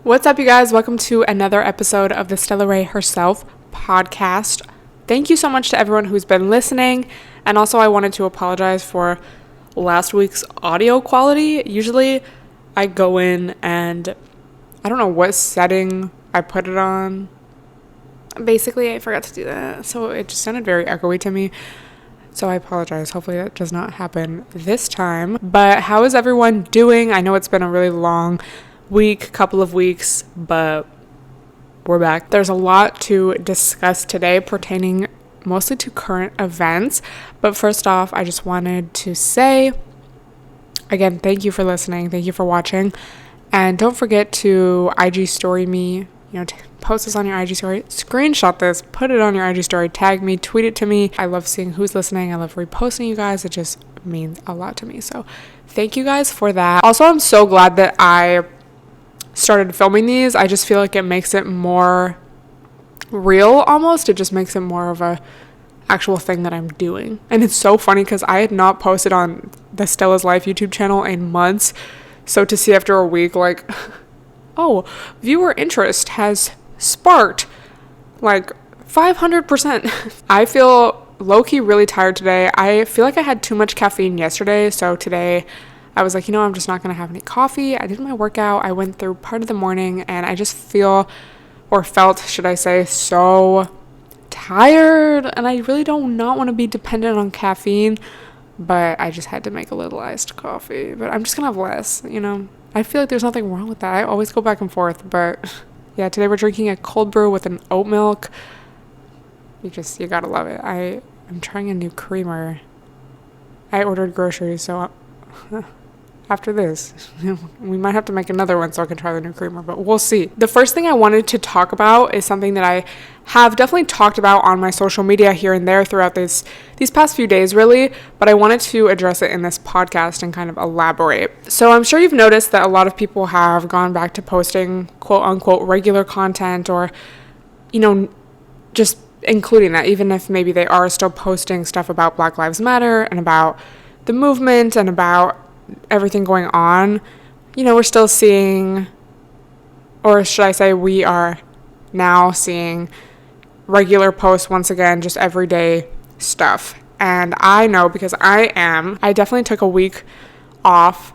What's up, you guys? Welcome to another episode of the Stella herself podcast. Thank you so much to everyone who's been listening. And also, I wanted to apologize for last week's audio quality. Usually, I go in and I don't know what setting I put it on. Basically, I forgot to do that. So it just sounded very echoey to me. So I apologize. Hopefully that does not happen this time. But how is everyone doing? I know it's been a really long couple of weeks, but we're back. There's a lot to discuss today pertaining mostly to current events. But first off, I just wanted to say, again, thank you for listening. Thank you for watching. And don't forget to IG story me, post this on your IG story, screenshot this, put it on your IG story, tag me, tweet it to me. I love seeing who's listening. I love reposting you guys. It just means a lot to me. So thank you guys for that. Also, I'm so glad that I started filming these. I just feel like it makes it more real almost. It just makes it more of a actual thing that I'm doing. And it's so funny because I had not posted on the Stella's Life YouTube channel in months. So to see after a week, like, oh, viewer interest has sparked like 500%. I feel low-key really tired today. I feel like I had too much caffeine yesterday. So today I was like, I'm just not going to have any coffee. I did my workout. I went through part of the morning and I just felt, should I say, so tired. And I really do not want to be dependent on caffeine, but I just had to make a little iced coffee. But I'm just going to have less, I feel like there's nothing wrong with that. I always go back and forth. But yeah, today we're drinking a cold brew with an oat milk. You got to love it. I'm trying a new creamer. I ordered groceries, so after this, we might have to make another one so I can try the new creamer, but we'll see. The first thing I wanted to talk about is something that I have definitely talked about on my social media here and there throughout these past few days, really, but I wanted to address it in this podcast and kind of elaborate. So I'm sure you've noticed that a lot of people have gone back to posting quote unquote regular content or, just including that, even if maybe they are still posting stuff about Black Lives Matter and about the movement and about everything going on, we're still seeing, or should I say we are now seeing regular posts once again, just everyday stuff. And I know because I definitely took a week off.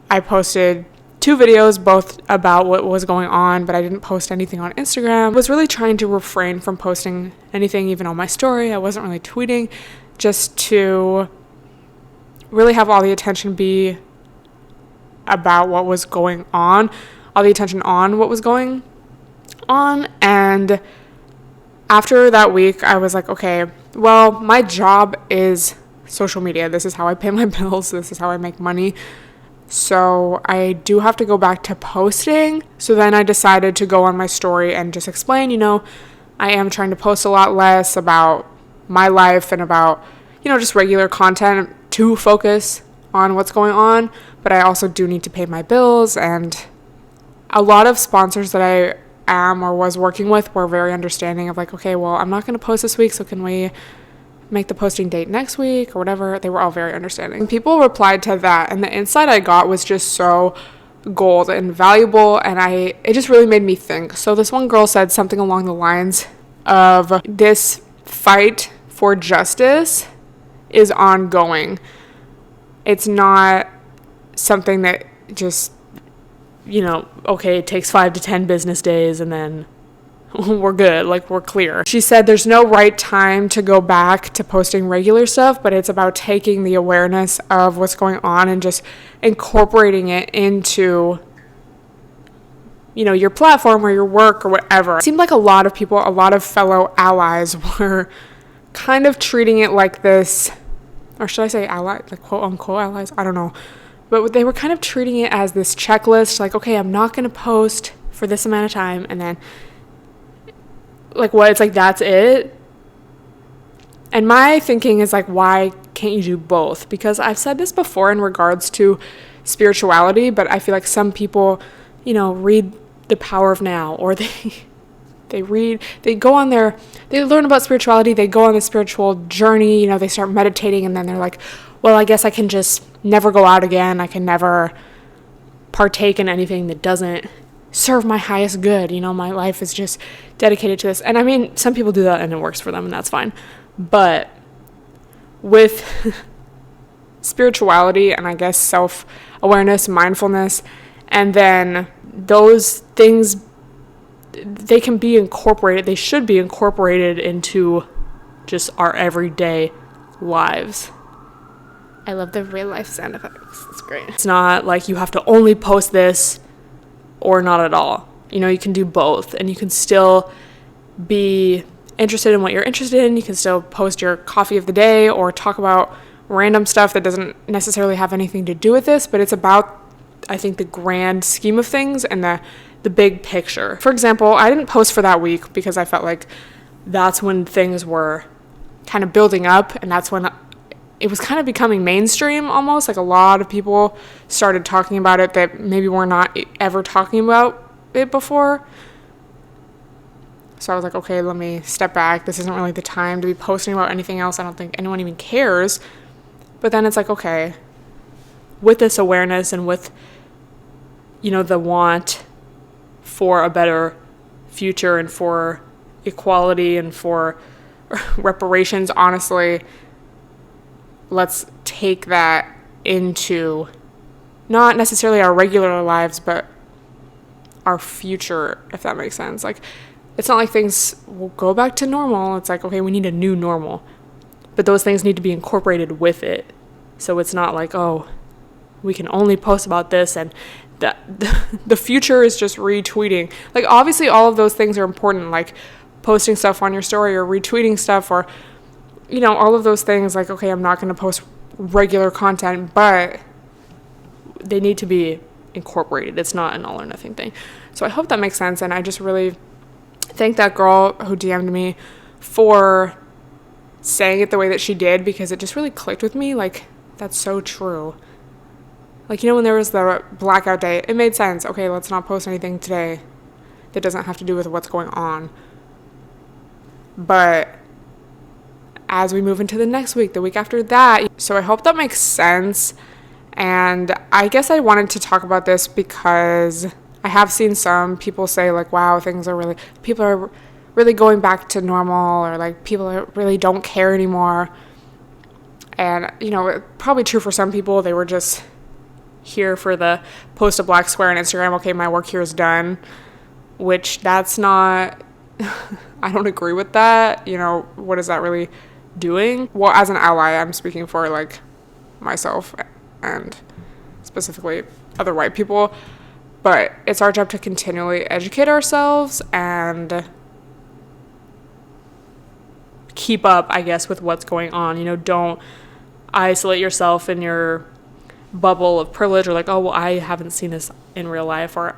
I posted 2 videos, both about what was going on, but I didn't post anything on Instagram. I was really trying to refrain from posting anything even on my story. I wasn't really tweeting, just to really have all the attention be about what was going on, all the attention on what was going on. And after that week, I was like, okay, well, my job is social media. This is how I pay my bills. This is how I make money. So I do have to go back to posting. So then I decided to go on my story and just explain, I am trying to post a lot less about my life and about, just regular content to focus on what's going on, but I also do need to pay my bills. And a lot of sponsors that I am or was working with were very understanding of like, okay, well, I'm not going to post this week, so can we make the posting date next week or whatever? They were all very understanding. And people replied to that, and the insight I got was just so gold and valuable, and it just really made me think. So this one girl said something along the lines of, this fight for justice is ongoing. It's not something that just, okay, it takes 5 to 10 business days and then we're good, like we're clear. She said there's no right time to go back to posting regular stuff, but it's about taking the awareness of what's going on and just incorporating it into, your platform or your work or whatever. It seemed like a lot of people, a lot of fellow allies were kind of treating it like this, or should I say ally, like quote unquote allies? I don't know. But they were kind of treating it as this checklist, like, okay, I'm not going to post for this amount of time. And then, like, what? It's like, that's it. And my thinking is like, why can't you do both? Because I've said this before in regards to spirituality, but I feel like some people, read The Power of Now, or they learn about spirituality, they go on a spiritual journey, they start meditating, and then they're like, well, I guess I can just never go out again. I can never partake in anything that doesn't serve my highest good. My life is just dedicated to this. And I mean, some people do that and it works for them, and that's fine. But with spirituality and I guess self-awareness, mindfulness, and then those things, they can be incorporated, they should be incorporated into just our everyday lives. I love the real life sound effects. It's great. It's not like you have to only post this or not at all. You can do both, and you can still be interested in what you're interested in. You can still post your coffee of the day or talk about random stuff that doesn't necessarily have anything to do with this, but it's about, I think, the grand scheme of things and the big picture. For example, I didn't post for that week because I felt like that's when things were kind of building up, and that's when it was kind of becoming mainstream almost. Like a lot of people started talking about it that maybe were not ever talking about it before. So I was like, okay, let me step back. This isn't really the time to be posting about anything else. I don't think anyone even cares. But then it's like, okay, with this awareness and with, the want for a better future and for equality and for reparations, honestly, let's take that into not necessarily our regular lives, but our future, if that makes sense. Like, it's not like things will go back to normal. It's like, okay, we need a new normal. But those things need to be incorporated with it. So it's not like, oh, we can only post about this and the future is just retweeting. Like, obviously all of those things are important, like posting stuff on your story or retweeting stuff or, all of those things. Like, okay, I'm not going to post regular content, but they need to be incorporated. It's not an all or nothing thing. So I hope that makes sense. And I just really thank that girl who DM'd me for saying it the way that she did, because it just really clicked with me. Like, that's so true. Like, when there was the blackout day, it made sense. Okay, let's not post anything today that doesn't have to do with what's going on. But as we move into the next week, the week after that, so I hope that makes sense. And I guess I wanted to talk about this because I have seen some people say, like, wow, people are really going back to normal, or like people really don't care anymore. And, probably true for some people. They were just here for the post a black square on Instagram. Okay, my work here is done, which that's not, I don't agree with that. What is that really doing? Well, as an ally, I'm speaking for like myself and specifically other white people, but it's our job to continually educate ourselves and keep up, I guess, with what's going on. Don't isolate yourself in your bubble of privilege, or like, oh, well, I haven't seen this in real life, or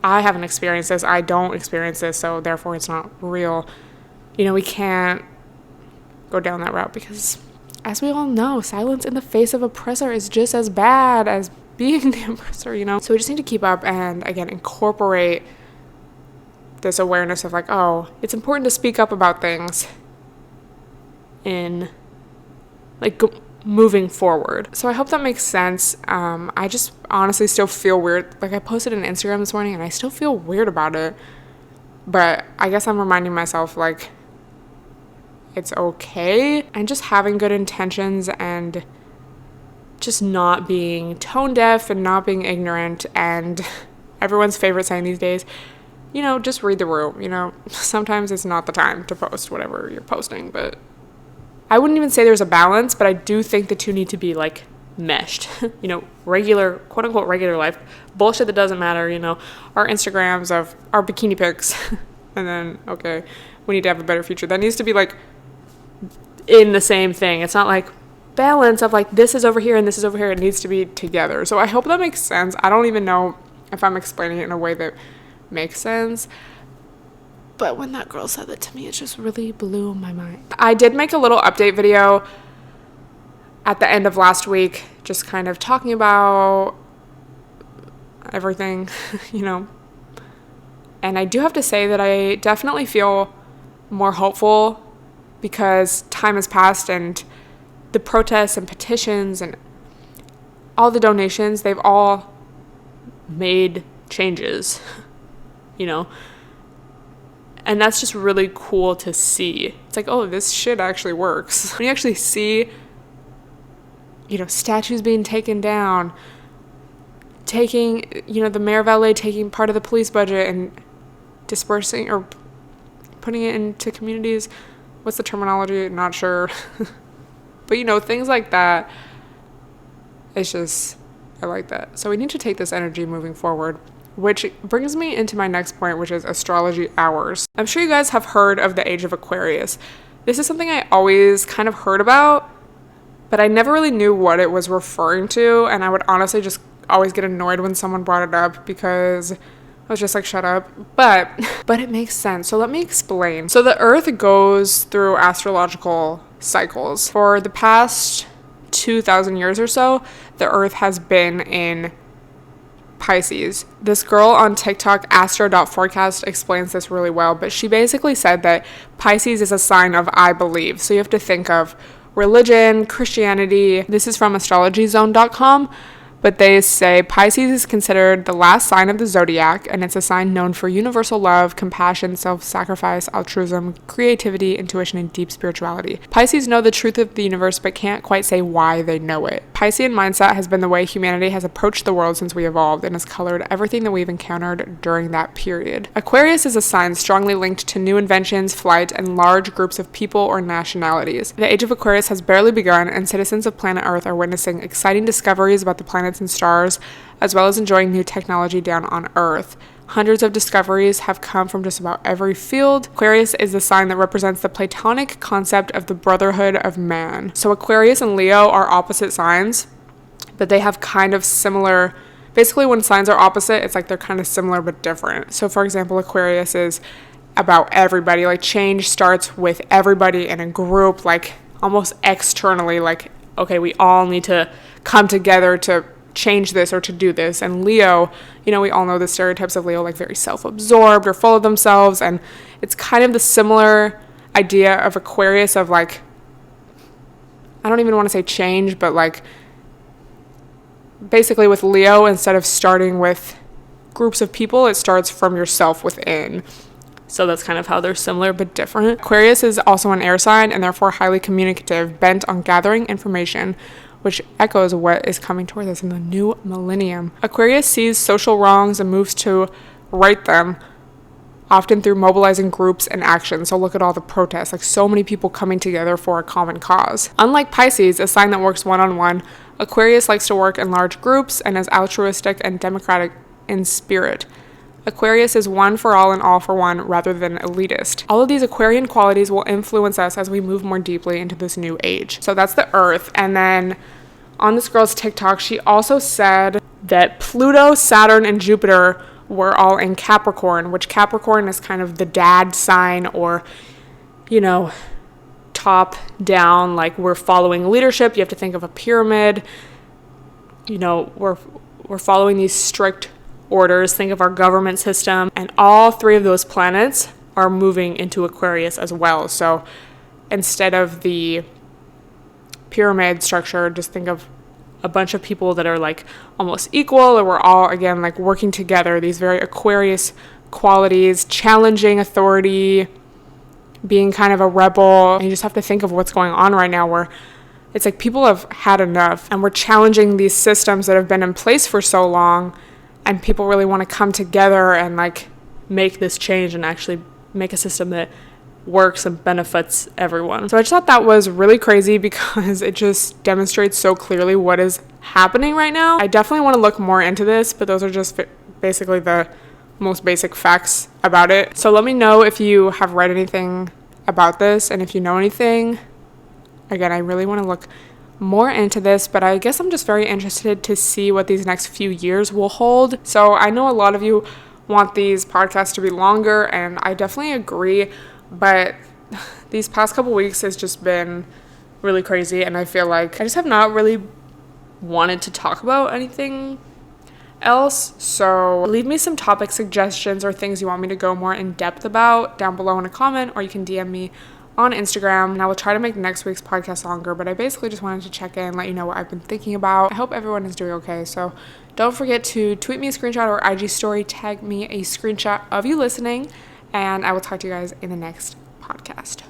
I haven't experienced this, I don't experience this, so therefore it's not real. We can't go down that route, because as we all know, silence in the face of oppressor is just as bad as being the oppressor, So we just need to keep up and, again, incorporate this awareness of like, oh, it's important to speak up about things in like moving forward. So I hope that makes sense. I just honestly still feel weird. Like, I posted on Instagram this morning and I still feel weird about it. But I guess I'm reminding myself, like, it's okay. And just having good intentions and just not being tone deaf and not being ignorant. And everyone's favorite saying these days, just read the room. Sometimes it's not the time to post whatever you're posting, but I wouldn't even say there's a balance, but I do think the two need to be like meshed. Regular, quote unquote, regular life bullshit that doesn't matter. Our Instagrams of our bikini pics, and then, okay, we need to have a better future. That needs to be like in the same thing. It's not like balance of like this is over here and this is over here. It needs to be together. So I hope that makes sense. I don't even know if I'm explaining it in a way that makes sense. But when that girl said that to me, it just really blew my mind. I did make a little update video at the end of last week, just kind of talking about everything, And I do have to say that I definitely feel more hopeful because time has passed and the protests and petitions and all the donations, they've all made changes. you know? And that's just really cool to see. It's like, oh, this shit actually works. When you actually see, you know, statues being taken down, taking, you know, the mayor of LA taking part of the police budget and dispersing or putting it into communities. What's the terminology? Not sure. But, you know, things like that. It's just, I like that. So we need to take this energy moving forward. Which brings me into my next point, which is astrology hours. I'm sure you guys have heard of the age of Aquarius. This is something I always kind of heard about, but I never really knew what it was referring to, and I would honestly just always get annoyed when someone brought it up because I was just like, shut up. But it makes sense. So let me explain. So the Earth goes through astrological cycles. For the past 2,000 years or so, the Earth has been in Pisces. This girl on TikTok, astro.forecast, explains this really well, but she basically said that Pisces is a sign of I believe. So you have to think of religion, Christianity. This is from astrologyzone.com, but they say Pisces is considered the last sign of the zodiac, and it's a sign known for universal love, compassion, self-sacrifice, altruism, creativity, intuition, and deep spirituality. Pisces know the truth of the universe, but can't quite say why they know it. Piscean mindset has been the way humanity has approached the world since we evolved, and has colored everything that we've encountered during that period. Aquarius is a sign strongly linked to new inventions, flight, and large groups of people or nationalities. The age of Aquarius has barely begun, and citizens of planet Earth are witnessing exciting discoveries about the planets and stars, as well as enjoying new technology down on Earth. Hundreds of discoveries have come from just about every field. Aquarius is the sign that represents the Platonic concept of the brotherhood of man. So Aquarius and Leo are opposite signs, but they have kind of similar. Basically, when signs are opposite, it's like they're kind of similar but different. So for example, Aquarius is about everybody. Like, change starts with everybody in a group, like almost externally, like, okay, we all need to come together to change this or to do this. And Leo, you know, we all know the stereotypes of Leo, like very self-absorbed or full of themselves, and it's kind of the similar idea of Aquarius of like, I don't even want to say change, but like basically with Leo, instead of starting with groups of people, it starts from yourself within. So that's kind of how they're similar but different. Aquarius is also an air sign and therefore highly communicative, bent on gathering information, which echoes what is coming toward us in the new millennium. Aquarius sees social wrongs and moves to right them, often through mobilizing groups and actions. So look at all the protests, like so many people coming together for a common cause. Unlike Pisces, a sign that works one-on-one, Aquarius likes to work in large groups and is altruistic and democratic in spirit. Aquarius is one for all and all for one rather than elitist. All of these Aquarian qualities will influence us as we move more deeply into this new age. So that's the Earth. And then on this girl's TikTok, she also said that Pluto, Saturn, and Jupiter were all in Capricorn, which Capricorn is kind of the dad sign, or, you know, top down, like we're following leadership. You have to think of a pyramid. You know, we're following these strict orders. Think of our government system, and all three of those planets are moving into Aquarius as well. So instead of the pyramid structure, just think of a bunch of people that are like almost equal, or we're all again like working together. These very Aquarius qualities, challenging authority, being kind of a rebel. And you just have to think of what's going on right now, where it's like people have had enough, and we're challenging these systems that have been in place for so long. And people really want to come together and like make this change and actually make a system that works and benefits everyone. So I just thought that was really crazy because it just demonstrates so clearly what is happening right now. I definitely want to look more into this, but those are just basically the most basic facts about it. So let me know if you have read anything about this, and if you know anything. Again, I really want to look more into this, but I guess I'm just very interested to see what these next few years will hold. So I know a lot of you want these podcasts to be longer, and I definitely agree, but these past couple weeks has just been really crazy, and I feel like I just have not really wanted to talk about anything else. So leave me some topic suggestions or things you want me to go more in depth about down below in a comment, or you can DM me on Instagram, and I will try to make next week's podcast longer, but I basically just wanted to check in, let you know what I've been thinking about. I hope everyone is doing okay, so Don't forget to tweet me a screenshot or IG story, tag me a screenshot of you listening, and I will talk to you guys in the next podcast.